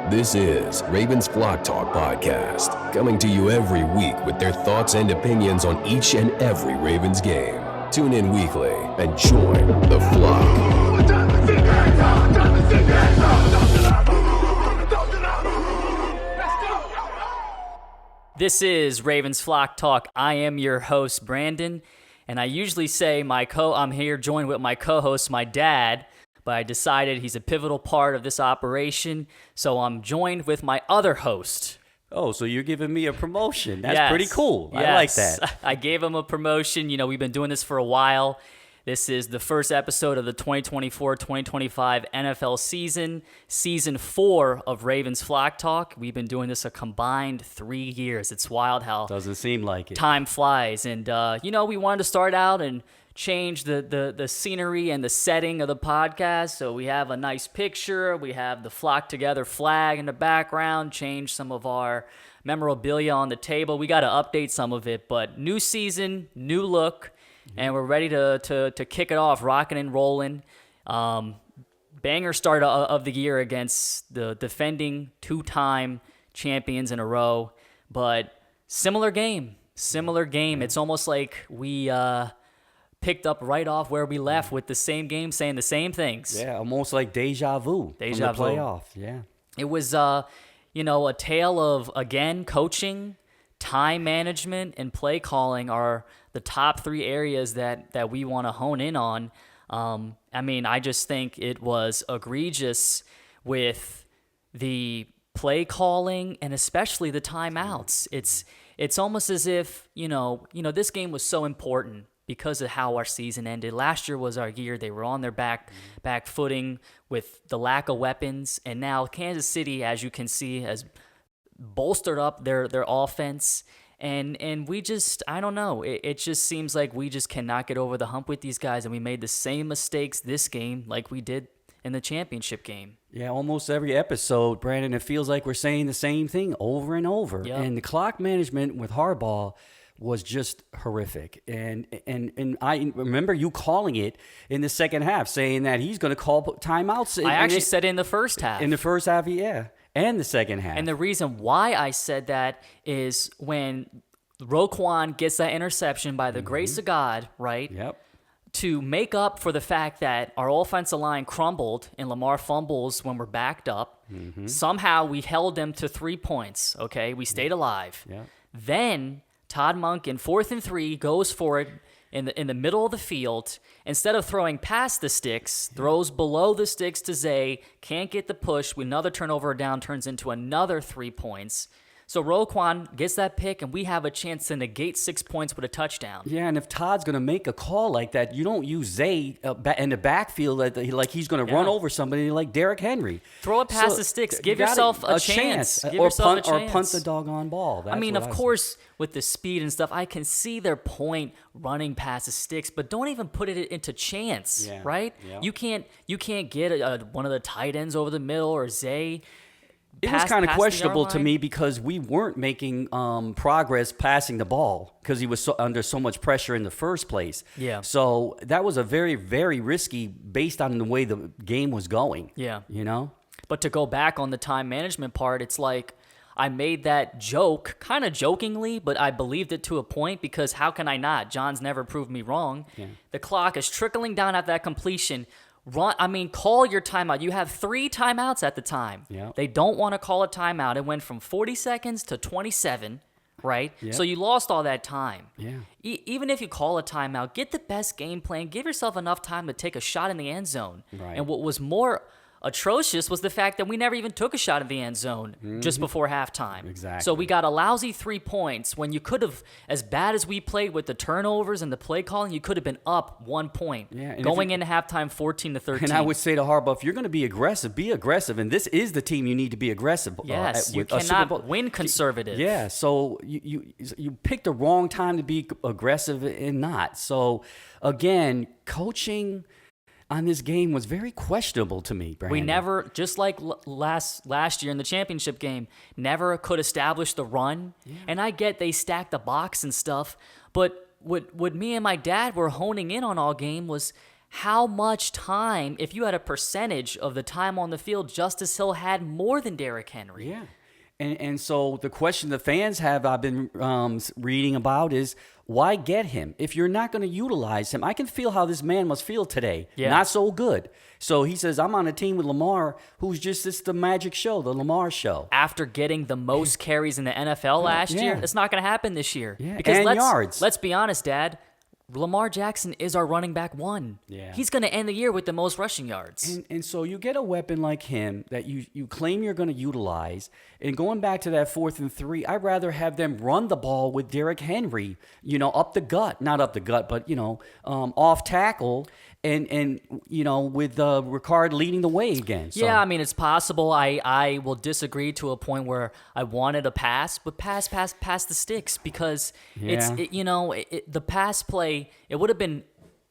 This is Ravens Flock Talk Podcast, coming to you every week with their thoughts and opinions on each and every Ravens game. Tune in weekly and join the flock. This is Ravens Flock Talk. I am your host, Brandon, and I usually say I'm here joined with my co-host, my dad, but I decided he's a pivotal part of this operation, so I'm joined with my other host. Oh, so you're giving me a promotion. That's Yes. pretty cool. Yes. I like that. I gave him a promotion. You know, we've been doing this for a while. This is the first episode of the 2024-2025 NFL season, season 4 of Ravens Flock Talk. We've been doing this a combined 3 years. It's wild how Doesn't seem like it. time flies. And, we wanted to start out and change the scenery and the setting of the podcast. So we have a nice picture. We have the Flock Together flag in the background, change some of our memorabilia on the table. We got to update some of it, but new season, new look, and we're ready to kick it off, rocking and rolling. Banger start of the year against the defending 2-time champions in a row, but similar game. It's almost like we picked up right off where we left with the same game, saying the same things. Yeah, almost like deja vu. Deja from the vu. playoff. Yeah. It was, a tale of, again, coaching, time management, and play calling are the top 3 areas that we want to hone in on. I just think it was egregious with the play calling and especially the timeouts. It's almost as if, this game was so important because of how our season ended. Last year was our year. They were on their back footing with the lack of weapons. And now Kansas City, as you can see, has bolstered up their offense. And we just, I don't know. It just seems like we just cannot get over the hump with these guys. And we made the same mistakes this game like we did in the championship game. Yeah, almost every episode, Brandon, it feels like we're saying the same thing over and over. Yep. And the clock management with Harbaugh was just horrific. And I remember you calling it in the second half, saying that he's going to call timeouts. I actually said it in the first half. In the first half, yeah. And the second half. And the reason why I said that is when Roquan gets that interception by the grace of God, right? Yep. To make up for the fact that our offensive line crumbled and Lamar fumbles when we're backed up, somehow we held them to 3 points, okay? We stayed alive. Yeah. Then Todd Monk in 4th and 3 goes for it in the middle of the field. Instead of throwing past the sticks, throws below the sticks to Zay, can't get the push. Another turnover down turns into another 3 points. So Roquan gets that pick, and we have a chance to negate 6 points with a touchdown. Yeah, and if Todd's going to make a call like that, you don't use Zay in the backfield like he's going to run over somebody like Derrick Henry. Throw it past the sticks. Give yourself a chance. Give yourself a chance. Or punt the doggone ball. That's of course, with the speed and stuff, I can see their point running past the sticks, but don't even put it into chance, right? Yeah. You can't get one of the tight ends over the middle or Zay. It was kind of questionable to me because we weren't making progress passing the ball because he was under so much pressure in the first place. Yeah. So that was a very, very risky based on the way the game was going. Yeah. But to go back on the time management part, it's like I made that joke kind of jokingly, but I believed it to a point because how can I not? John's never proved me wrong. Yeah. The clock is trickling down at that completion. Call your timeout. You have 3 timeouts at the time. Yeah. They don't want to call a timeout. It went from 40 seconds to 27, right? Yeah. So you lost all that time. Yeah. Even if you call a timeout, get the best game plan. Give yourself enough time to take a shot in the end zone. Right. And what was more atrocious was the fact that we never even took a shot at the end zone just before halftime. Exactly. So we got a lousy 3 points when you could have, as bad as we played with the turnovers and the play calling, you could have been up 1 point. Yeah, and going into halftime 14-13. And I would say to Harbaugh, if you're going to be aggressive, be aggressive. And this is the team you need to be aggressive. Yes, you cannot win conservative. Yeah, so you picked the wrong time to be aggressive and not. So, again, coaching on this game was very questionable to me, Brandon. We never, just like last year in the championship game, never could establish the run. Yeah. And I get they stacked the box and stuff, but what me and my dad were honing in on all game was how much time, if you had a percentage of the time on the field, Justice Hill had more than Derrick Henry. Yeah. And so the question the fans have, I've been reading about, is why get him? If you're not going to utilize him, I can feel how this man must feel today. Yeah. Not so good. So he says, I'm on a team with Lamar, who's just the magic show, the Lamar show. After getting the most carries in the NFL last year, it's not going to happen this year. Yeah, Because and yards. Let's be honest, Dad. Lamar Jackson is our running back one. Yeah. He's going to end the year with the most rushing yards. And so you get a weapon like him that you claim you're going to utilize. And going back to that 4th and 3, I'd rather have them run the ball with Derrick Henry, up the gut. Not up the gut, but, off tackle. And with Ricard leading the way again. So. Yeah, I mean, it's possible. I will disagree to a point where I wanted a pass, but pass the sticks because the pass play, it would have been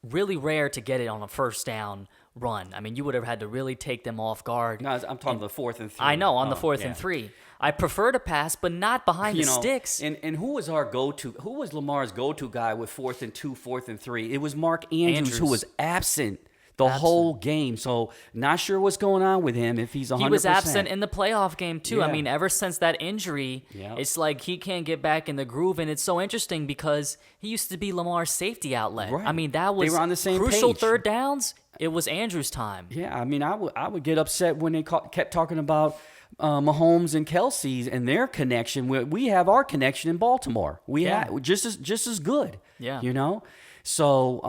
really rare to get it on a first down run. I mean, you would have had to really take them off guard. No, I'm talking the 4th and 3. I know, on the 4th and 3. I prefer to pass, but not behind the sticks. And who was our go-to? Who was Lamar's go-to guy with 4th and 2, 4th and 3? It was Mark Andrews. Who was absent the whole game. So not sure what's going on with him if he's 100%. He was absent in the playoff game too. Yeah. I mean, ever since that injury, Yep. it's like he can't get back in the groove. And it's so interesting because he used to be Lamar's safety outlet. Right. I mean, that was They were on the same crucial page. third downs. It was Andrews' time. Yeah, I mean, I would get upset when they kept talking about Mahomes and Kelsey's and their connection. We have our connection in Baltimore. We have just as good. Yeah. So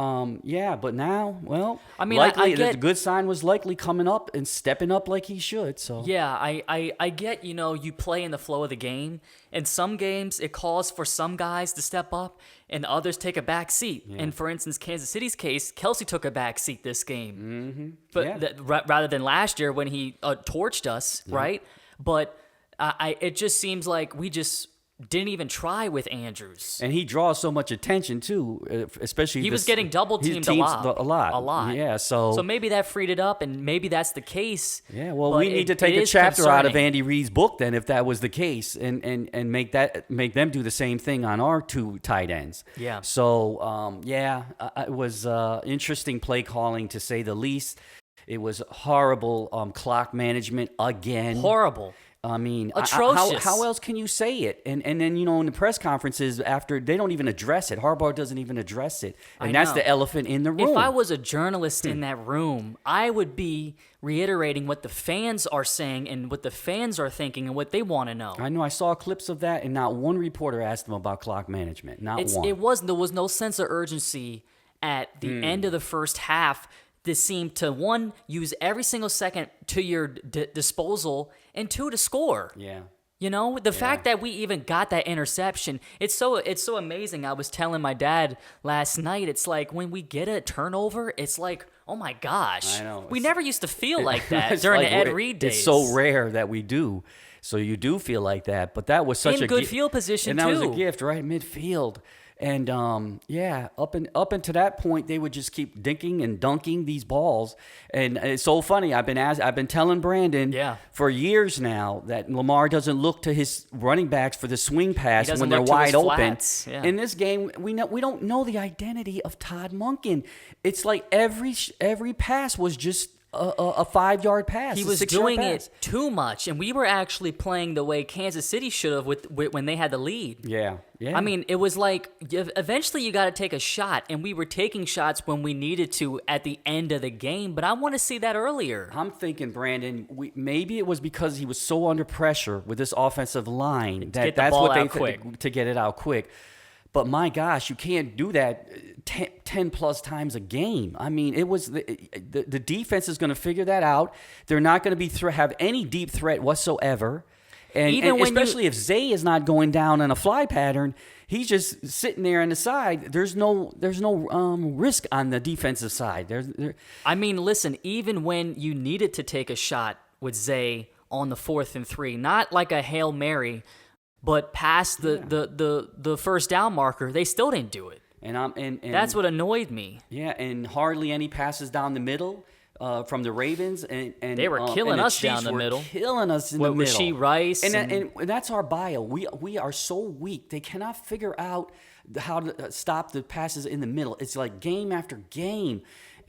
but now, well, I mean, likely I get, the good sign was likely coming up and stepping up like he should. So yeah, I get, you play in the flow of the game, and some games it calls for some guys to step up and others take a back seat. Yeah. And for instance, Kansas City's case, Kelsey took a back seat this game, but rather than last year when he torched us, right? But it just seems like we just didn't even try with Andrews. And he draws so much attention too, especially he was getting double teamed a lot. Yeah, so maybe that freed it up, and maybe that's the case. Yeah, well, we need to take a chapter out of Andy Reid's book then, if that was the case, and make them do the same thing on our 2 tight ends. Yeah. So it was interesting play calling to say the least. It was horrible clock management again. Horrible. I mean, atrocious. How else can you say it? And then, in the press conferences after, they don't even address it. Harbaugh doesn't even address it. And that's the elephant in the room. If I was a journalist in that room, I would be reiterating what the fans are saying and what the fans are thinking and what they want to know. I know. I saw clips of that, and not one reporter asked them about clock management. Not one. There was no sense of urgency at the end of the first half. This seemed to, 1, use every single second to your disposal, and 2, to score. Yeah. The fact that we even got that interception, it's so amazing. I was telling my dad last night, it's like when we get a turnover, it's like, oh my gosh. I know. We never used to feel like that during the Ed Reed days. It's so rare that we do. So you do feel like that. But that was such in good field position, and too. And that was a gift, right? Midfield. And, up until that point, they would just keep dinking and dunking these balls. And it's so funny. I've been telling Brandon for years now that Lamar doesn't look to his running backs for the swing pass when they're wide open. Yeah. In this game, we don't know the identity of Todd Monken. It's like every pass was just a 5-yard pass. He was doing it too much, and we were actually playing the way Kansas City should have when they had the lead. Yeah. I mean, it was like eventually you got to take a shot, and we were taking shots when we needed to at the end of the game. But I want to see that earlier. I'm thinking, Brandon, maybe it was because he was so under pressure with this offensive line that's what they to get it out quick. But my gosh, you can't do that 10 plus times a game. I mean, it was the defense is going to figure that out. They're not going to have any deep threat whatsoever. And especially if Zay is not going down on a fly pattern, he's just sitting there on the side. There's no risk on the defensive side. I mean, listen, even when you needed to take a shot with Zay on the 4th and 3, not like a Hail Mary, but past the first down marker, they still didn't do it. And that's what annoyed me. Yeah, and hardly any passes down the middle from the Ravens, and they were killing us down the middle. Killing us in the middle. Rasheed Rice, and that's our bio. We are so weak. They cannot figure out how to stop the passes in the middle. It's like game after game.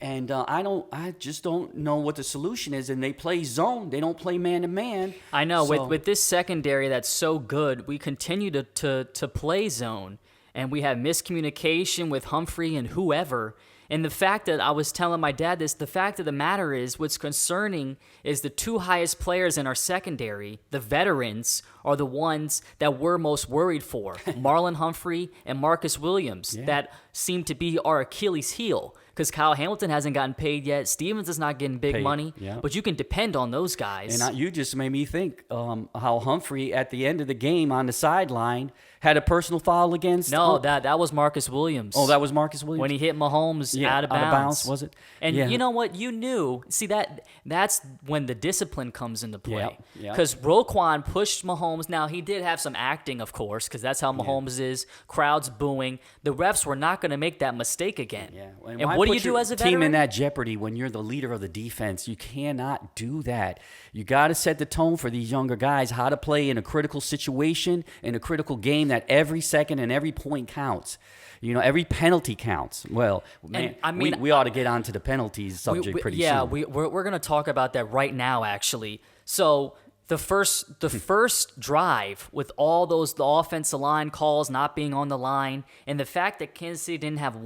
And I just don't know what the solution is. And they play zone. They don't play man-to-man. I know. So, with this secondary that's so good, we continue to play zone. And we have miscommunication with Humphrey and whoever. And the fact that I was telling my dad this, the fact of the matter is, what's concerning is the two highest players in our secondary, the veterans, are the ones that we're most worried for. Marlon Humphrey and Marcus Williams, that seem to be our Achilles heel. Because Kyle Hamilton hasn't gotten paid yet. Stevens is not getting big money. Yeah. But you can depend on those guys. And you just made me think how Humphrey, at the end of the game on the sideline, had a personal foul against... No, that was Marcus Williams. Oh, that was Marcus Williams? When he hit Mahomes out of bounds. Out of bounds, was it? And you know what? You knew. See, that's when the discipline comes into play. Because Roquan pushed Mahomes. Now, he did have some acting, of course, because that's how Mahomes is. Crowds booing. The refs were not going to make that mistake again. Yeah. And what do you do as a veteran? Team in that jeopardy when you're the leader of the defense. You cannot do that. You got to set the tone for these younger guys, how to play in a critical situation, in a critical game, that every second and every point counts. You know, every penalty counts. Well, man, we ought to get onto the penalties subject pretty soon. Yeah, we're going to talk about that right now, actually. So the first drive with all the offensive line calls not being on the line, and the fact that Kansas City didn't have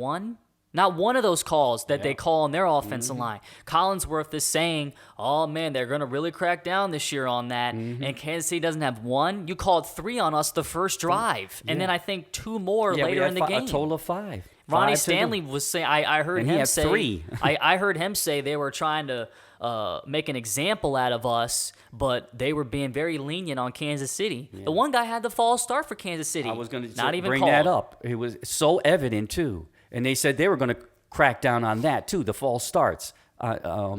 not one of those calls that they call on their offensive line. Collinsworth is saying, oh, man, they're going to really crack down this year on that. And Kansas City doesn't have one. You called 3 on us the first drive. And then I think 2 more later in the game. A total of 5. Ronnie Stanley was saying, I heard him say 3. I heard him say they were trying to make an example out of us, but they were being very lenient on Kansas City. The one guy had the false start for Kansas City. I was going to bring that up. It was so evident, too. And they said they were going to crack down on that, too, the false starts.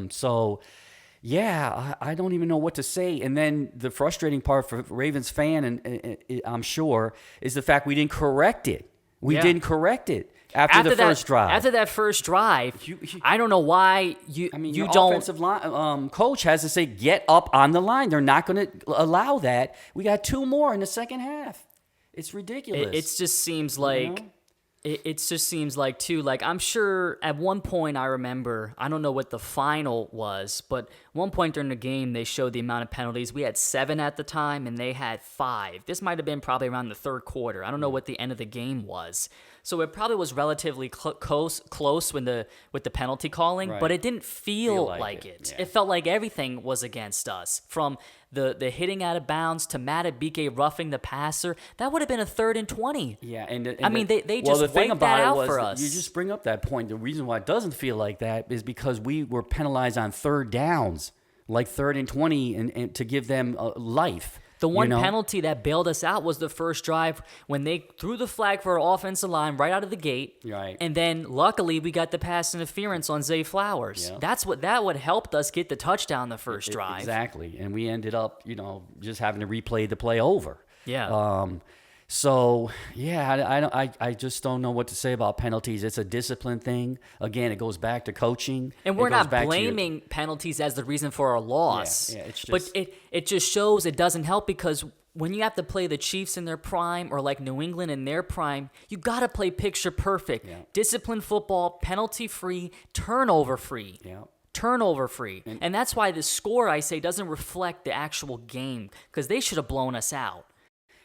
So, yeah, I don't even know what to say. And then the frustrating part for Ravens fan, and I'm sure, is the fact we didn't correct it. We didn't correct it after the first drive. After that first drive, I don't know why you your don't. Offensive line, coach has to say, get up on the line. They're not going to allow that. We got 2 more in the second half. It's ridiculous. It just seems like... It just seems like, too, like I'm sure at one point I remember, I don't know what the final was, but one point during the game they showed the amount of penalties. We had 7 at the time and they had 5. This might have been probably around the third quarter. I don't know what the end of the game was. So it probably was relatively close with the penalty calling, but it didn't feel like it. Yeah. It felt like everything was against us. From the hitting out of bounds to Matabike roughing the passer, that would have been a 3rd and 20. Yeah, they just wiped that out for us. You just bring up that point. The reason why it doesn't feel like that is because we were penalized on 3rd downs, like 3rd and 20, and to give them life. The one penalty that bailed us out was the first drive when they threw the flag for our offensive line right out of the gate. Right. And then luckily we got the pass interference on Zay Flowers. Yeah. That would helped us get the touchdown the first drive. Exactly. And we ended up, just having to replay the play over. Yeah. So yeah, I just don't know what to say about penalties. It's a discipline thing. Again, it goes back to coaching. And we're not blaming penalties as the reason for our loss. Yeah, it's just, but it just shows it doesn't help because when you have to play the Chiefs in their prime or like New England in their prime, you got to play picture perfect. Yeah. Disciplined football, penalty free, turnover free. Yeah. Turnover free. And that's why the score, I say, doesn't reflect the actual game because they should have blown us out.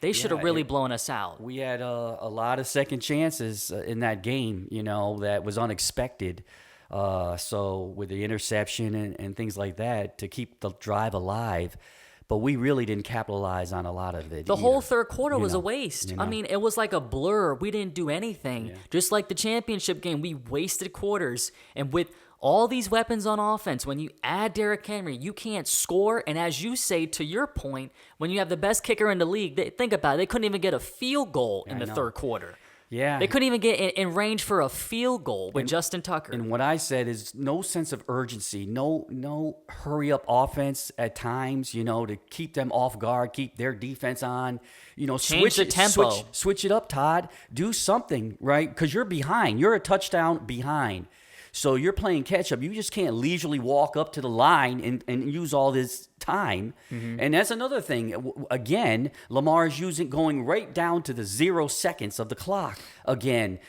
They should have really blown us out. We had a lot of second chances in that game, that was unexpected. So with the interception and things like that to keep the drive alive. But we really didn't capitalize on a lot of it. The whole third quarter was a waste. I mean, it was like a blur. We didn't do anything. Yeah. Just like the championship game, we wasted quarters. And with all these weapons on offense, when you add Derrick Henry, you can't score. And as you say, to your point, when you have the best kicker in the league, think about it, they couldn't even get a field goal in the third quarter. Yeah. They couldn't even get in range for a field goal with Justin Tucker. And what I said is no sense of urgency, no hurry up offense at times, to keep them off guard, keep their defense on, change the tempo. Switch it up, Todd. Do something, right? Because you're behind. You're a touchdown behind. So you're playing catch up. You just can't leisurely walk up to the line and use all this time. And that's another thing. Again, Lamar is going right down to the 0 seconds of the clock again.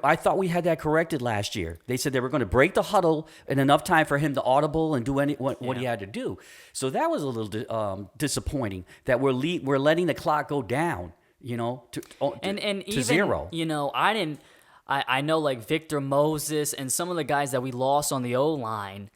I thought we had that corrected last year. They said they were going to break the huddle in enough time for him to audible and do what he had to do. So that was a little disappointing that we're letting the clock go down, to even, 0. I know like Victor Moses and some of the guys that we lost on the O-line,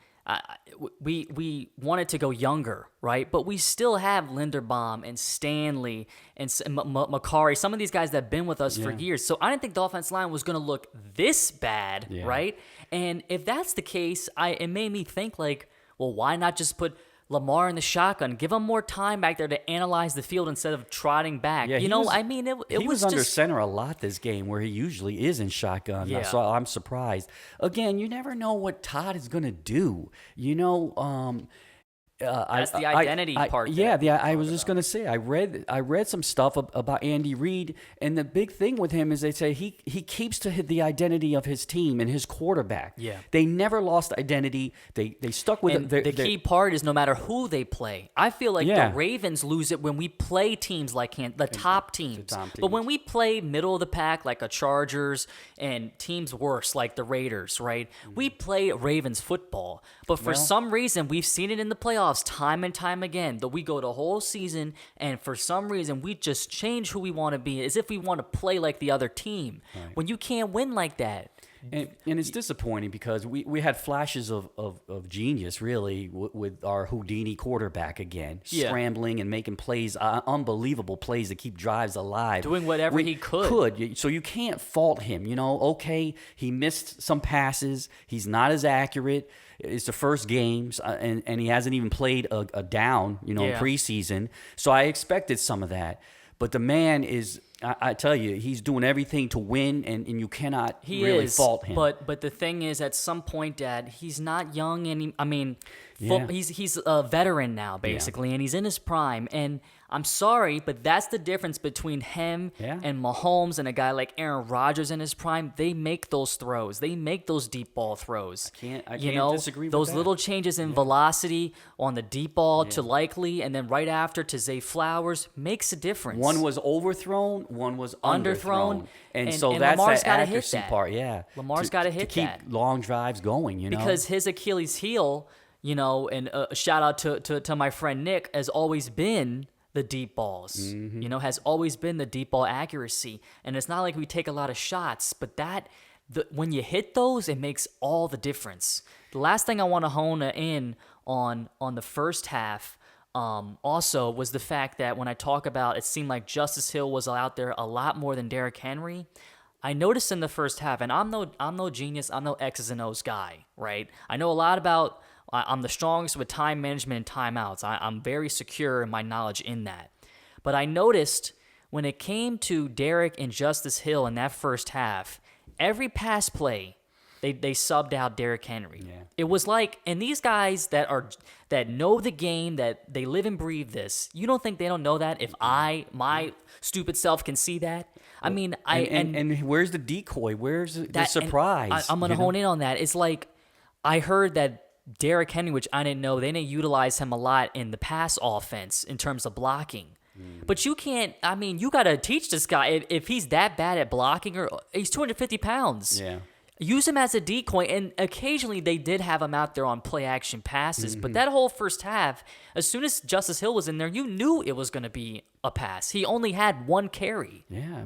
we wanted to go younger, right? But we still have Linderbaum and Stanley and Makari, some of these guys that have been with us for years. So I didn't think the offensive line was going to look this bad, right? And if that's the case, it made me think like, well, why not just put Lamar in the shotgun, give him more time back there to analyze the field instead of trotting back. Yeah, it he was under just center a lot this game where he usually is in shotgun. Yeah. So I'm surprised. Again, you never know what Todd is going to do. That's the identity part. Yeah, I was just gonna say I read some stuff about Andy Reid, and the big thing with him is they say he keeps to the identity of his team and his quarterback. Yeah, they never lost identity. They stuck with it. The key part is no matter who they play. I feel like the Ravens lose it when we play teams like the top teams. But when we play middle of the pack like a Chargers and teams worse like the Raiders, right? We play Ravens football. But for some reason, we've seen it in the playoffs time and time again that we go the whole season, and for some reason, we just change who we want to be as if we want to play like the other team. Right. When you can't win like that. And it's disappointing because we had flashes of genius, really, with our Houdini quarterback again, scrambling and making plays, unbelievable plays to keep drives alive. Doing whatever he could. So you can't fault him. Okay, he missed some passes. He's not as accurate. It's the first game, and he hasn't even played a down, in preseason. So I expected some of that. But the man is... I tell you, he's doing everything to win, and you cannot fault him. But the thing is, at some point, Dad, he's not young, and he's a veteran now, basically, and he's in his prime. And I'm sorry, but that's the difference between him and Mahomes and a guy like Aaron Rodgers in his prime. They make those throws. They make those deep ball throws. I can't disagree with that. Those little changes in velocity on the deep ball to Likely, and then right after to Zay Flowers makes a difference. One was overthrown, one was underthrown. And so that's Lamar's that accuracy part, Lamar's got to hit that. To keep long drives going, Because his Achilles heel, and a shout out to my friend Nick, has always been the deep balls, has always been the deep ball accuracy. And it's not like we take a lot of shots, but when you hit those, it makes all the difference. The last thing I want to hone in on the first half also was the fact that when I talk about it seemed like Justice Hill was out there a lot more than Derrick Henry. I noticed in the first half, and I'm no genius, I'm no X's and O's guy, right? I know a lot about... I'm the strongest with time management and timeouts. I'm very secure in my knowledge in that. But I noticed when it came to Derrick and Justice Hill in that first half, every pass play, they subbed out Derrick Henry. Yeah. It was like, and these guys that know the game, that they live and breathe this, you don't think they don't know that? If my stupid self can see that? I mean, and where's the decoy? Where's the surprise? I'm going to hone in on that. It's like, I heard that Derrick Henry, which I didn't know, they didn't utilize him a lot in the pass offense in terms of blocking. But you can't, you got to teach this guy. If he's that bad at blocking, or he's 250 pounds. Yeah. Use him as a decoy, and occasionally they did have him out there on play-action passes. But that whole first half, as soon as Justice Hill was in there, you knew it was going to be a pass. He only had one carry. Yeah,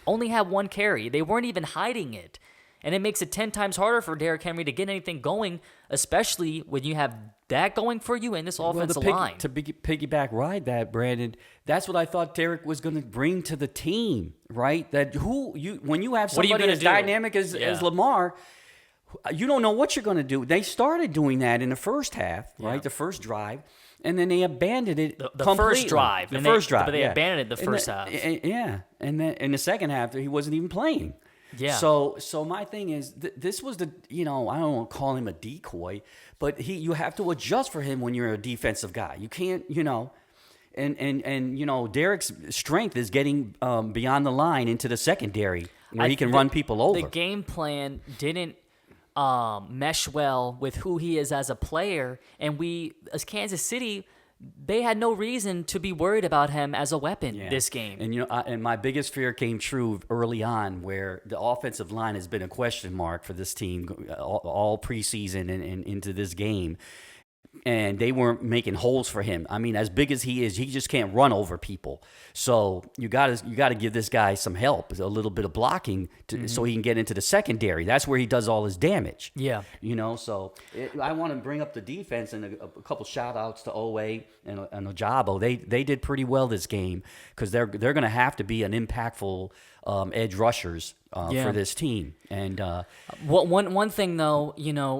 Only had one carry. They weren't even hiding it. And it makes it 10 times harder for Derrick Henry to get anything going, especially when you have that going for you in this offensive line. To piggyback ride that, Brandon, that's what I thought Derrick was going to bring to the team, right? That when you have somebody as dynamic as Lamar, you don't know what you're going to do. They started doing that in the first half, right? The first drive. And then they abandoned it the first drive. The first drive. But they abandoned it the first half. And then in the second half, he wasn't even playing. Yeah. So my thing is, this was I don't want to call him a decoy, but you have to adjust for him when you're a defensive guy. You can't, and Derrick's strength is getting beyond the line into the secondary where he can run people over. The game plan didn't mesh well with who he is as a player. And we, as Kansas City, they had no reason to be worried about him as a weapon this game. And and my biggest fear came true early on, where the offensive line has been a question mark for this team all preseason and into this game. And they weren't making holes for him. I mean, as big as he is, he just can't run over people. So you got to give this guy some help, a little bit of blocking, so he can get into the secondary. That's where he does all his damage. Yeah. So I want to bring up the defense and a couple shout-outs to Owe and Ojabo. They did pretty well this game because they're going to have to be an impactful edge rushers for this team. And one thing, though,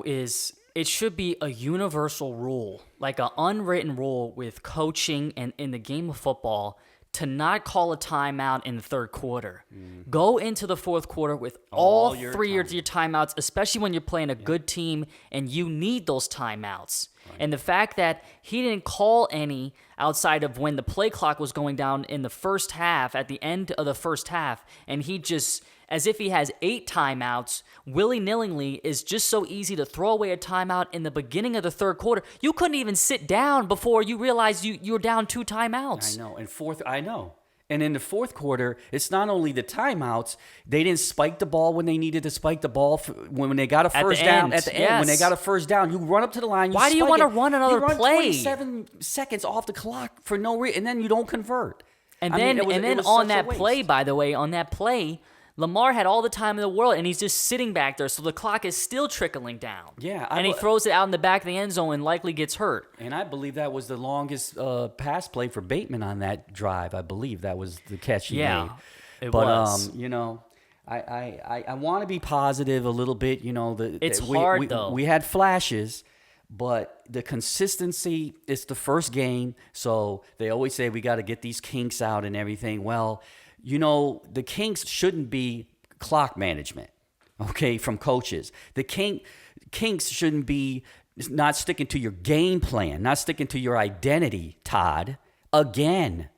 is it should be a universal rule, like an unwritten rule with coaching and in the game of football, to not call a timeout in the third quarter. Go into the fourth quarter with all three of your timeouts, especially when you're playing a good team and you need those timeouts. Right. And the fact that he didn't call any outside of when the play clock was going down in the first half, at the end of the first half, and he just, as if he has 8 timeouts, willy-nillingly, is just so easy to throw away a timeout in the beginning of the third quarter. You couldn't even sit down before you realized you were down 2 timeouts. I know. And in the fourth quarter, it's not only the timeouts. They didn't spike the ball when they needed to spike the ball. When they got a first down at the end, when they got a first down, you run up to the line. Why do you want to run another play? 27 seconds off the clock for no reason, and then you don't convert. And then on that play, by the way, Lamar had all the time in the world, and he's just sitting back there, so the clock is still trickling down. Yeah. And he throws it out in the back of the end zone and likely gets hurt. And I believe that was the longest pass play for Bateman on that drive. I believe that was the catch he made. It was. I want to be positive a little bit. It's hard, though. We had flashes, but the consistency, it's the first game, so they always say we got to get these kinks out and everything. Well, the kinks shouldn't be clock management, okay, from coaches. The kinks shouldn't be not sticking to your game plan, not sticking to your identity, Todd. Again.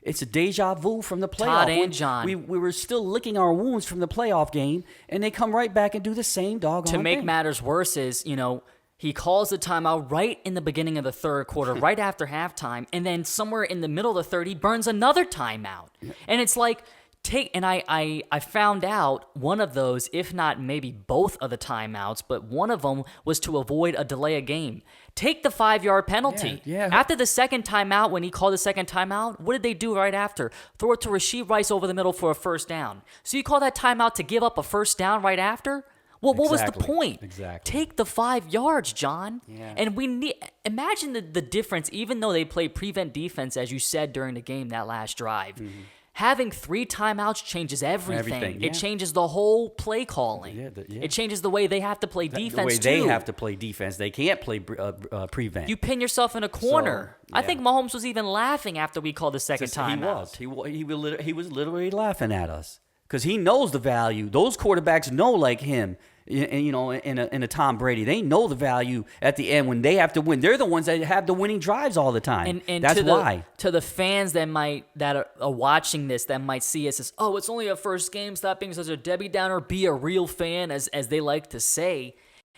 It's a deja vu from the playoff. Todd and John. We were still licking our wounds from the playoff game, and they come right back and do the same doggone thing. To make matters worse is, he calls the timeout right in the beginning of the third quarter, right after halftime, and then somewhere in the middle of the third, he burns another timeout. And it's like, I found out one of those, if not maybe both of the timeouts, but one of them was to avoid a delay of game. Take the 5-yard penalty. Yeah. After the second timeout, when he called the second timeout, what did they do right after? Throw it to Rashee Rice over the middle for a first down. So you call that timeout to give up a first down right after? Well, what was the point? Exactly. Take the 5 yards, John. Yeah. And imagine the difference, even though they play prevent defense, as you said during the game, that last drive. Mm-hmm. Having 3 timeouts changes everything. Yeah. It changes the whole play calling. It changes the way they have to play defense, too. The way they have to play defense. They can't play prevent. You pin yourself in a corner. So, I think Mahomes was even laughing after we called the second timeout. He was literally laughing at us because he knows the value. Those quarterbacks know, like him, in a Tom Brady, they know the value at the end when they have to win. They're the ones that have the winning drives all the time. And that's why. To the fans that are watching this, that might see us as, it's only a first game, stop being such a Debbie Downer, be a real fan, as they like to say,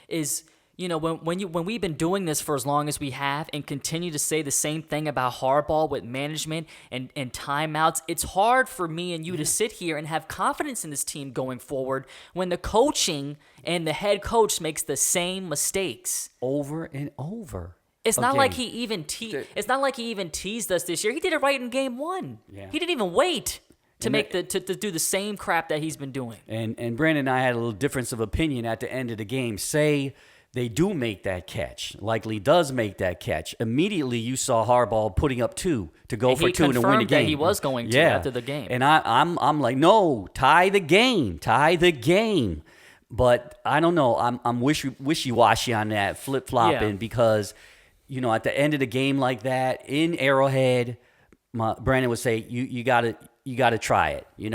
is, when we've been doing this for as long as we have and continue to say the same thing about Harbaugh with management and timeouts, it's hard for me and you to sit here and have confidence in this team going forward when the coaching and the head coach makes the same mistakes over and over. It's not like he even teased us this year. He did it right in game 1. Yeah. He didn't even wait to do the same crap that he's been doing. And Brandon and I had a little difference of opinion at the end of the game. Say they do make that catch, likely does make that catch. Immediately, you saw Harbaugh putting up 2 to go for 2 to win the game. He confirmed that he was going to after the game. And I'm like, no, tie the game. But I don't know. I'm wishy-washy on that, flip-flopping, because, at the end of the game like that, in Arrowhead, Brandon would say, you gotta try it. You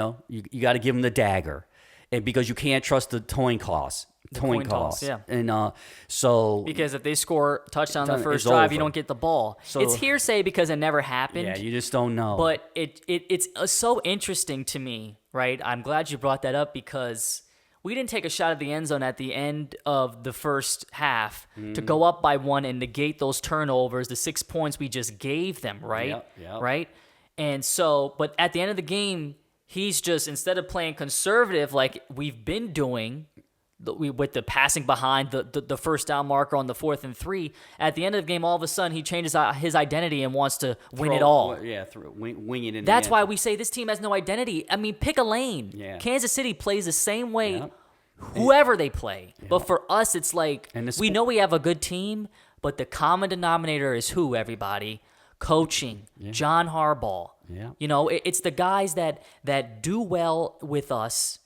got to give him the dagger, and because you can't trust the coin toss. Yeah. And so because if they score a touchdown on the first drive, you don't get the ball. So, it's hearsay because it never happened. Yeah, you just don't know. But it's so interesting to me, right? I'm glad you brought that up because we didn't take a shot at the end zone at the end of the first half to go up by 1 and negate those turnovers, the 6 points we just gave them, right? Yep. Right? And so, but at the end of the game, he's just, instead of playing conservative like we've been doing, with the passing behind the first down marker on the 4th and 3, at the end of the game, all of a sudden he changes his identity and wants to win it all. Wing it in. That's why we say this team has no identity. I mean, pick a lane. Yeah. Kansas City plays the same way, whoever they play. Yeah. But for us, it's like we know we have a good team, but the common denominator is who, everybody? Coaching, John Harbaugh. Yeah. You know, it's the guys that do well with us.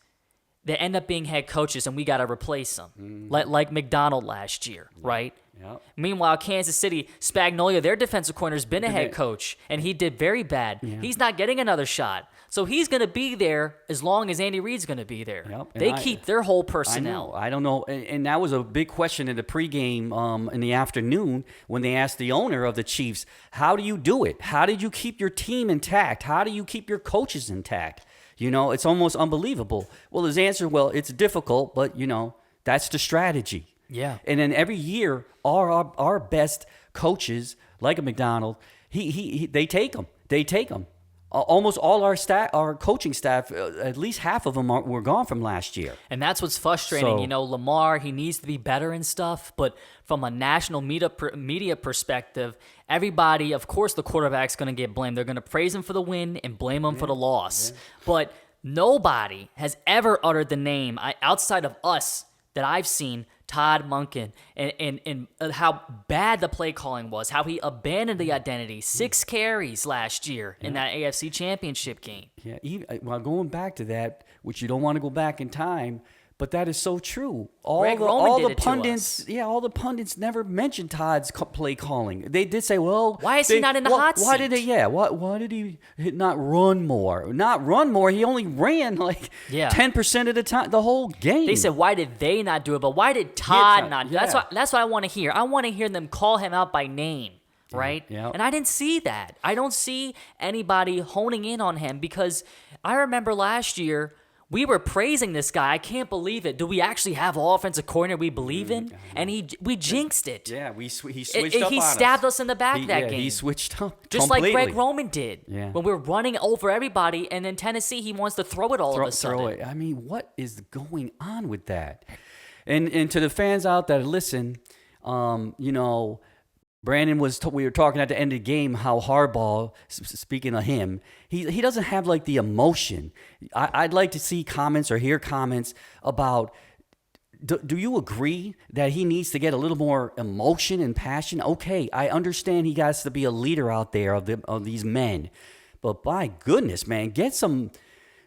They end up being head coaches, and we got to replace them, like McDonald last year, right? Yep. Meanwhile, Kansas City, Spagnuolo, their defensive corner, has been a head coach, and he did very bad. Yeah. He's not getting another shot. So he's going to be there as long as Andy Reid's going to be there. Yep. They keep their whole personnel. I don't know. And that was a big question in the pregame in the afternoon when they asked the owner of the Chiefs, how do you do it? How did you keep your team intact? How do you keep your coaches intact? You know, it's almost unbelievable. Well, his answer, it's difficult, but, that's the strategy. Yeah. And then every year, our best coaches, like a McDonald, they take them. They take them. Almost all our coaching staff, at least half of them were gone from last year. And that's what's frustrating. So, Lamar, he needs to be better and stuff, but from a national media perspective, everybody, of course, the quarterback's going to get blamed. They're going to praise him for the win and blame him for the loss. Yeah. But nobody has ever uttered the name, outside of us, that I've seen, Todd Monken, and how bad the play calling was, how he abandoned the identity. 6 carries last year in that AFC Championship game. Yeah, going back to that, which you don't want to go back in time, but that is so true. All the pundits never mentioned Todd's play calling. They did say, well, why is he not in the hot seat? Why did he not run more? Not run more. He only ran 10% of the time, the whole game. They said, why did they not do it? But why did Todd not do it? That's what I want to hear. I want to hear them call him out by name. Right? Yeah. And I didn't see that. I don't see anybody honing in on him, because I remember last year, we were praising this guy. I can't believe it. Do we actually have an offensive coordinator we believe in? And we jinxed it. Yeah, he switched up He stabbed us in the back that game. He switched up just completely. like Greg Roman did. Yeah. When we were running over everybody, and then Tennessee, he wants to throw it all of a sudden. Throw it. I mean, what is going on with that? And to the fans out there, listen, Brandon we were talking at the end of the game how Harbaugh, speaking of him, he doesn't have the emotion. I'd like to see comments or hear comments about, do you agree that he needs to get a little more emotion and passion? Okay, I understand he has to be a leader out there of these men, but by goodness, man, get some.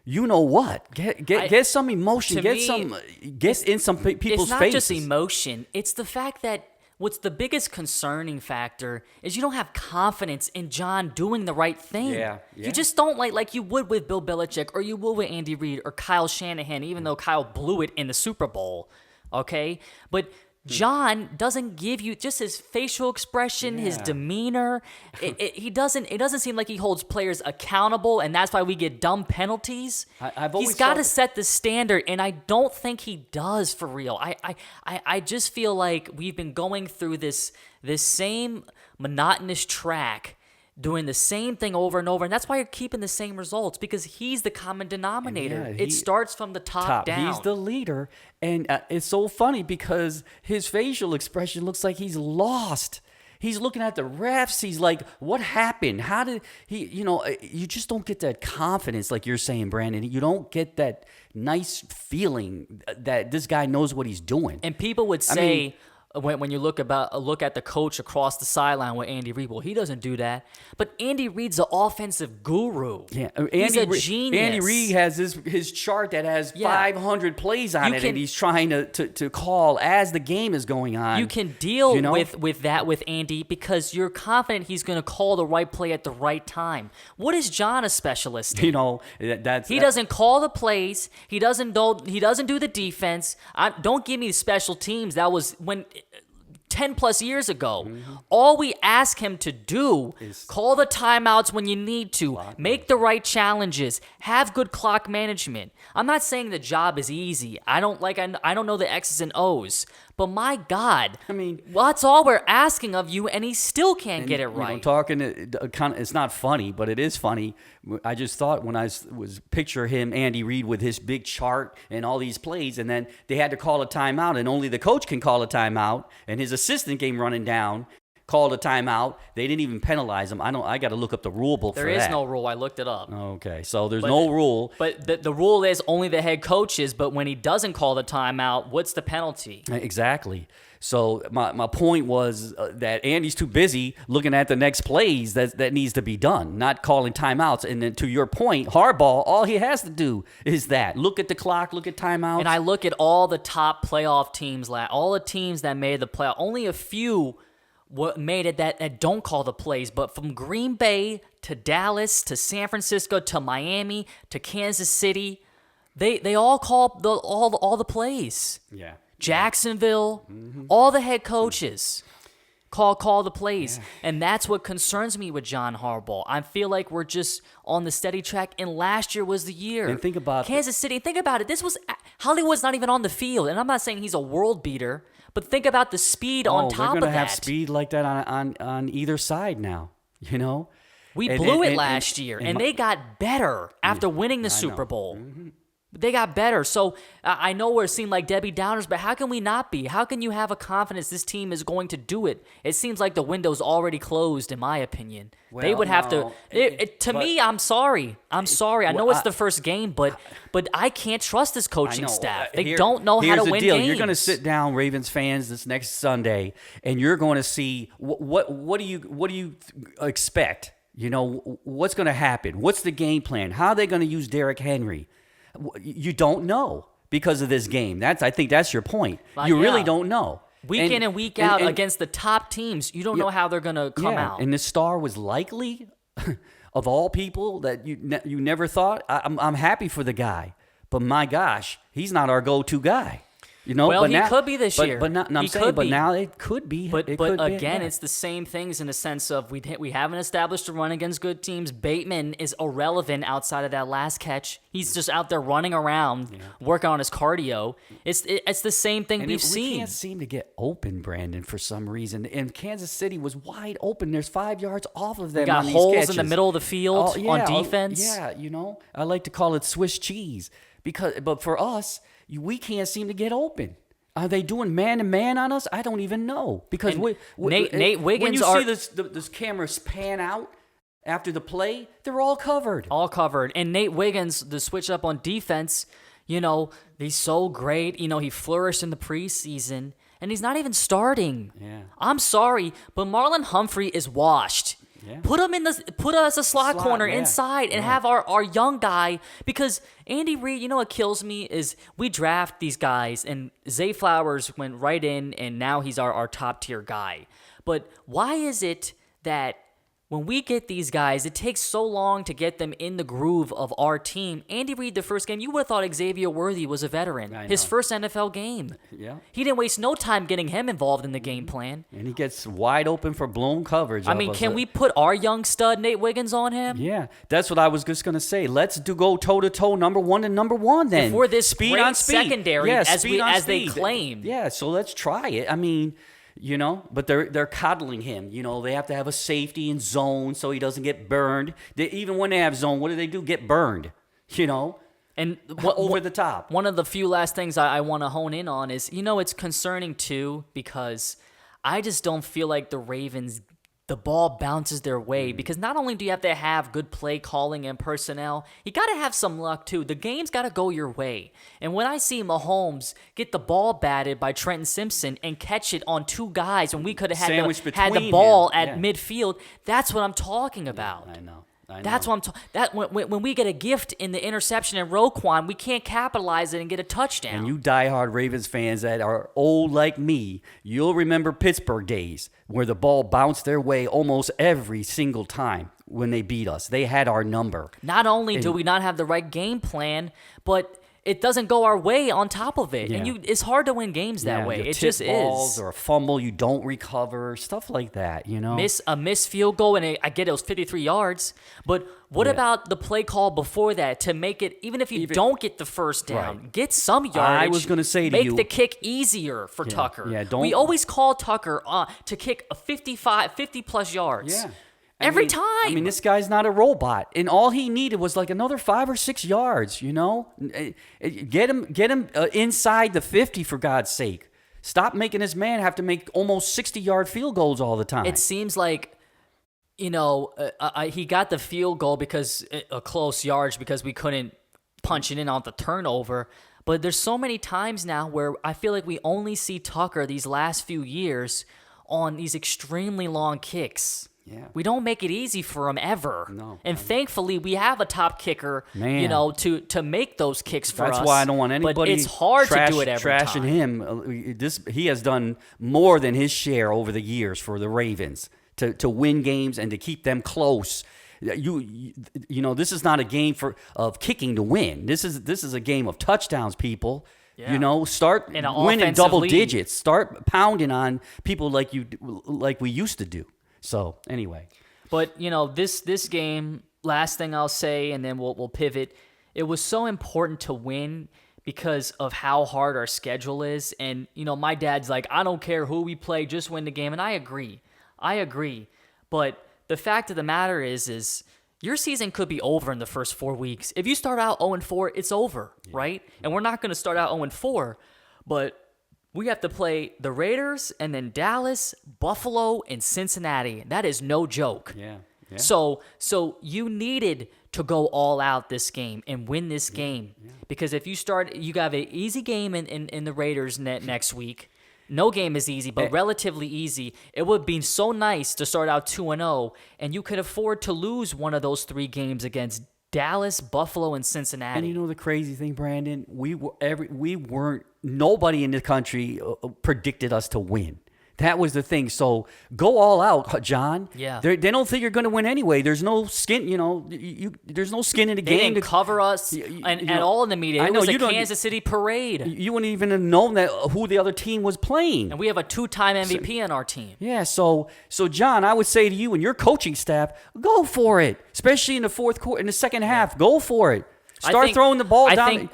Get some emotion. Get in some people's faces. It's not just emotion. It's the fact that what's the biggest concerning factor is you don't have confidence in John doing the right thing. Yeah. You just don't like you would with Bill Belichick, or you would with Andy Reid or Kyle Shanahan, even though Kyle blew it in the Super Bowl. Okay? But John doesn't give you just his facial expression, his demeanor. It doesn't seem like he holds players accountable, and that's why we get dumb penalties. He's got to set the standard, and I don't think he does for real. I just feel like we've been going through this same monotonous track, doing the same thing over and over, and that's why you're keeping the same results, because he's the common denominator. It starts from the top down. He's the leader, and it's so funny because his facial expression looks like he's lost. He's looking at the refs. He's like, what happened? How did he, you just don't get that confidence like you're saying, Brandon. You don't get that nice feeling that this guy knows what he's doing. And people would say, when you look at the coach across the sideline with Andy Reid, well, he doesn't do that. But Andy Reid's an offensive guru. Yeah, he's a genius. Andy Reid has his chart that has 500 plays on it, and he's trying to call as the game is going on. You can deal with that with Andy because you're confident he's going to call the right play at the right time. What is John a specialist in? He doesn't call the plays. He doesn't do the defense. Don't give me special teams. That was when 10 plus years ago. All we ask him to do is call the timeouts when you need to, make the right challenges, have good clock management. I'm not saying the job is easy. I don't know the X's and O's. But my God, I mean, that's all we're asking of you, and he still can't get it right. It's not funny, but it is funny. I just thought when I was picture him, Andy Reid, with his big chart and all these plays, and then they had to call a timeout, and only the coach can call a timeout, and his assistant came running down, called a timeout. They didn't even penalize him. I got to look up the rule book for that. There is no rule. I looked it up. Okay, so there's no rule. But the rule is only the head coaches, but when he doesn't call the timeout, what's the penalty? Exactly. So my point was that Andy's too busy looking at the next plays that needs to be done, not calling timeouts. And then to your point, Harbaugh, all he has to do is that. Look at the clock, look at timeouts. And I look at all the top playoff teams, all the teams that made the playoff. Only a few made it that don't call the plays, but from Green Bay to Dallas to San Francisco to Miami to Kansas City, they all call all the plays. Yeah. Jacksonville, all the head coaches call the plays, and that's what concerns me with John Harbaugh. I feel like we're just on the steady track, and last year was the year. And think about Kansas City. Think about it. Hollywood's not even on the field, and I'm not saying he's a world beater. But think about the speed on top of that. They're going to have speed like that on either side now, you know? We blew it last year, and they got better after winning the Super Bowl. They got better. So I know we're seeing like Debbie Downers, but how can we not be? How can you have a confidence this team is going to do it? It seems like the window's already closed, in my opinion. Well, they would have to. To me, I'm sorry. I know it's the first game, but I can't trust this coaching staff. They don't know how to win games. You're going to sit down, Ravens fans, this next Sunday, and you're going to see what do you expect? You know, what's going to happen? What's the game plan? How are they going to use Derrick Henry? You don't know because of this game. I think that's your point. You really don't know. Week in and week out against the top teams, you don't know how they're going to come out. And the star was likely, of all people that you never thought. I'm happy for the guy, but my gosh, he's not our go-to guy. You know, well, he could be this year. But now it could be. But again, it's the same things in the sense of we haven't established a run against good teams. Bateman is irrelevant outside of that last catch. He's just out there running around, working on his cardio. It's the same thing we've seen. We can't seem to get open, Brandon, for some reason. And Kansas City was wide open. There's 5 yards off of them. We got holes in the middle of the field on defense. You know, I like to call it Swiss cheese but for us, we can't seem to get open. Are they doing man-to-man on us? I don't even know. Because Nate Wiggins, when you see this cameras pan out after the play, they're all covered. All covered. And Nate Wiggins, the switch up on defense, you know, he's so great. You know, he flourished in the preseason, and he's not even starting. Yeah. I'm sorry, but Marlon Humphrey is washed. Yeah. Put him as a slot corner inside and have our young guy, because Andy Reid, you know what kills me is we draft these guys and Zay Flowers went right in and now he's our top tier guy. But why is it that when we get these guys, it takes so long to get them in the groove of our team? Andy Reid, the first game, you would have thought Xavier Worthy was a veteran. His first NFL game. Yeah. He didn't waste no time getting him involved in the game plan. And he gets wide open for blown coverage. I mean, can we put our young stud Nate Wiggins on him? Yeah, that's what I was just going to say. Let's go toe-to-toe, number one and number one then. Before this speed on speed secondary, as they claim. Yeah, so let's try it. I mean, you know, but they're coddling him. You know, they have to have a safety in zone so he doesn't get burned. Even when they have zone, what do? Get burned, you know? And over the top. One of the few last things I want to hone in on is, you know, it's concerning too, because I just don't feel like the Ravens, the ball bounces their way, because not only do you have to have good play calling and personnel, you got to have some luck too. The game's got to go your way. And when I see Mahomes get the ball batted by Trenton Simpson and catch it on two guys when we could have had the ball at midfield, that's what I'm talking about. I know. That's what I'm when we get a gift in the interception in Roquan, we can't capitalize it and get a touchdown. And you diehard Ravens fans that are old like me, you'll remember Pittsburgh days where the ball bounced their way almost every single time when they beat us. They had our number. Not only do we not have the right game plan, but it doesn't go our way on top of it. And it's hard to win games that way. It just is. Or a fumble you don't recover, stuff like that, A missed field goal, and I get it was 53 yards. But what about the play call before that to make it, even if you don't get the first down, get some yardage. I was going to say to you. Make the kick easier for Tucker. Yeah, we always call Tucker to kick a 50-plus yards. Yeah. Every time. I mean, this guy's not a robot, and all he needed was like another 5 or 6 yards. Get him inside the 50 for God's sake. Stop making this man have to make almost 60-yard field goals all the time. It seems like, he got the field goal because a close yardage because we couldn't punch it in on the turnover. But there's so many times now where I feel like we only see Tucker these last few years on these extremely long kicks. Yeah. We don't make it easy for him ever. No. And thankfully, we have a top kicker, to make those kicks for us. That's why I don't want anybody but it's hard to do it every trashing time. He has done more than his share over the years for the Ravens to win games and to keep them close. This is not a game of kicking to win. This is a game of touchdowns, people. Yeah. Start winning double digits. Start pounding on people like we used to do. So anyway, but this game. Last thing I'll say, and then we'll pivot. It was so important to win because of how hard our schedule is, and my dad's like, I don't care who we play, just win the game, and I agree. But the fact of the matter is your season could be over in the first 4 weeks. If you start out 0-4, it's over, right? And we're not going to start out 0-4, but we have to play the Raiders and then Dallas, Buffalo, and Cincinnati. That is no joke. Yeah. So you needed to go all out this game and win this game. Yeah. Because if you got an easy game in the Raiders next week. No game is easy, but relatively easy. It would be so nice to start out 2-0, and you could afford to lose one of those 3 games against Dallas, Buffalo, and Cincinnati. And the crazy thing, Brandon, nobody in the country predicted us to win. That was the thing. So go all out, John. Yeah. They don't think you're going to win anyway. There's no skin. There's no skin in the game. They didn't cover us at all in the media. It was a Kansas City parade. You wouldn't even have known who the other team was playing. And we have a 2-time MVP on our team. Yeah. So John, I would say to you and your coaching staff, go for it. Especially in the fourth quarter, in the second half, go for it. Start throwing the ball down.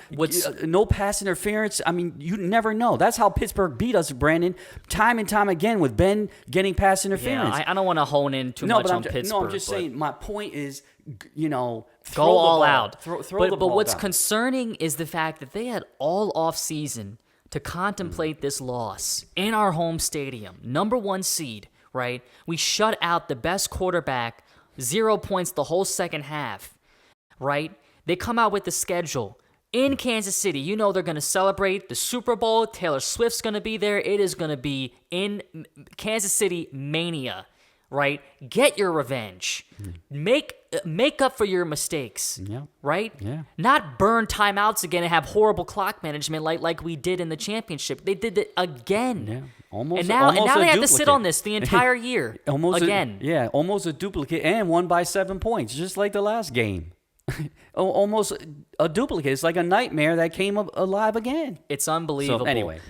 No pass interference. I mean, you never know. That's how Pittsburgh beat us, Brandon, time and time again with Ben getting pass interference. Yeah, I don't want to hone in too much on Pittsburgh. No, I'm just saying. My point is, go all out. Throw the ball but what's down. Concerning is the fact that they had all off season to contemplate this loss in our home stadium, number 1 seed. Right? We shut out the best quarterback, 0 points the whole second half. Right? They come out with the schedule in Kansas City. They're going to celebrate the Super Bowl. Taylor Swift's going to be there. It is going to be in Kansas City mania, right? Get your revenge. Make up for your mistakes, right? Yeah. Not burn timeouts again and have horrible clock management like we did in the championship. They did it again. Yeah. Almost now a they have duplicate. to sit on this the entire year again. Almost a duplicate and won by 7 points, just like the last game. Almost a duplicate. It's like a nightmare that came alive again. It's unbelievable. So, anyway.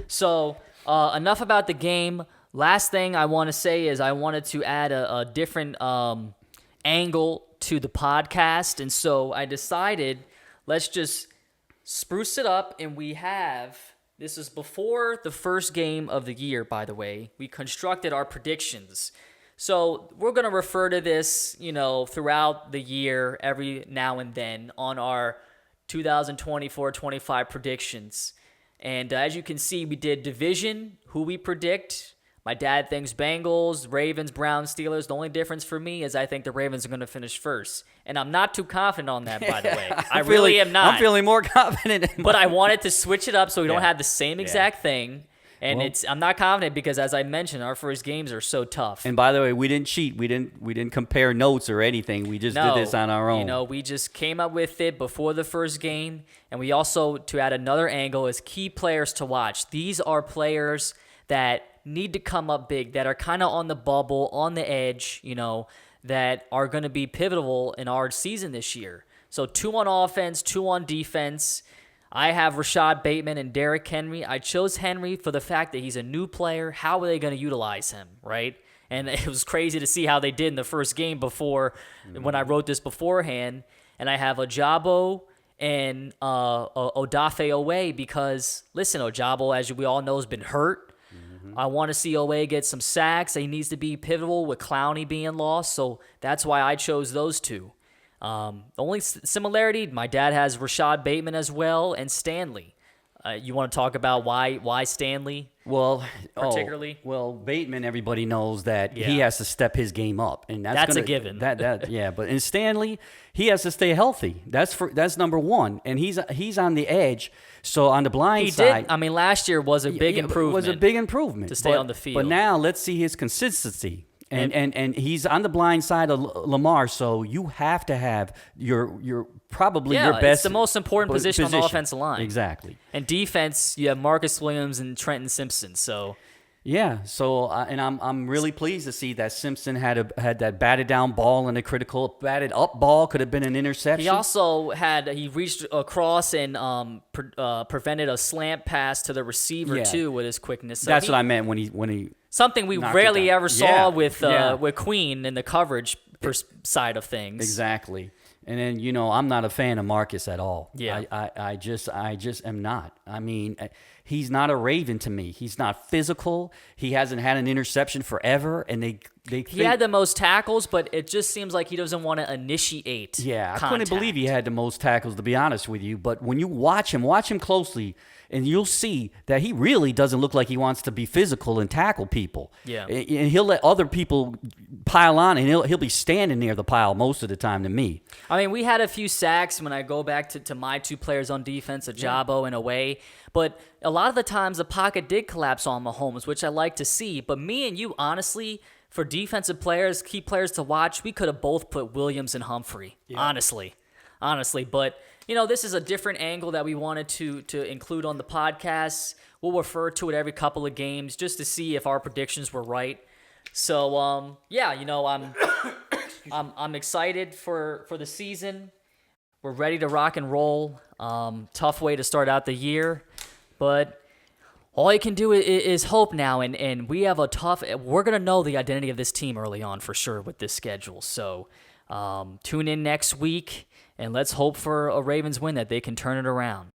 Enough about the game. Last thing I want to say is I wanted to add a different angle to the podcast. And so I decided let's just spruce it up. And this is before the first game of the year, by the way. We constructed our predictions. So we're going to refer to this, throughout the year, every now and then on our 2024-25 predictions. And as you can see, we did division, who we predict. My dad thinks Bengals, Ravens, Browns, Steelers. The only difference for me is I think the Ravens are going to finish first. And I'm not too confident on that, by the way. I really am not. I'm feeling more confident. But I wanted to switch it up so we don't have the same exact thing. And I'm not confident because, as I mentioned, our first games are so tough. And by the way, we didn't cheat. We didn't compare notes or anything. We just did this on our own. We just came up with it before the first game. And we also, to add another angle, is key players to watch. These are players that need to come up big, that are kind of on the bubble, on the edge, that are going to be pivotal in our season this year. So 2 on offense, 2 on defense. I have Rashad Bateman and Derrick Henry. I chose Henry for the fact that he's a new player. How are they going to utilize him, right? And it was crazy to see how they did in the first game before, when I wrote this beforehand. And I have Ojabo and Odafe Owe because, listen, Ojabo, as we all know, has been hurt. I want to see Owe get some sacks. He needs to be pivotal with Clowney being lost, so that's why I chose those two. The only similarity, my dad has Rashad Bateman as well and Stanley. You want to talk about why Stanley? Well, particularly. Bateman, everybody knows that he has to step his game up, and that's a given. But in Stanley, he has to stay healthy. That's number one, and he's on the edge. So on the blind side, last year was a big improvement. Was a big improvement to stay on the field. But now let's see his consistency. And he's on the blind side of Lamar, so you have to have your probably your best. It's the most important position on the offensive line. Exactly. And defense, you have Marcus Williams and Trenton Simpson. So yeah. So and I'm really pleased to see that Simpson had that batted down ball and a critical batted up ball could have been an interception. He also he reached across and prevented a slant pass to the receiver too with his quickness. So that's what I meant when he. Something we rarely ever saw with Queen in the coverage side of things. Exactly. And then, I'm not a fan of Marcus at all. Yeah. I just am not. I mean, he's not a Raven to me. He's not physical. He hasn't had an interception forever. And he had the most tackles, but it just seems like he doesn't want to initiate contact. I couldn't believe he had the most tackles, to be honest with you. But when you watch him closely, and you'll see that he really doesn't look like he wants to be physical and tackle people. Yeah. And he'll let other people pile on, and he'll be standing near the pile most of the time to me. We had a few sacks when I go back to my two players on defense, Ojabo and Owe. But a lot of the times the pocket did collapse on Mahomes, which I like to see. But me and you, honestly, for defensive players, key players to watch, we could have both put Williams and Humphrey, honestly. But this is a different angle that we wanted to include on the podcast. We'll refer to it every couple of games just to see if our predictions were right. So, I'm excited for the season. We're ready to rock and roll. Tough way to start out the year, but all you can do is hope now. And we have we're going to know the identity of this team early on for sure with this schedule. So tune in next week. And let's hope for a Ravens win that they can turn it around.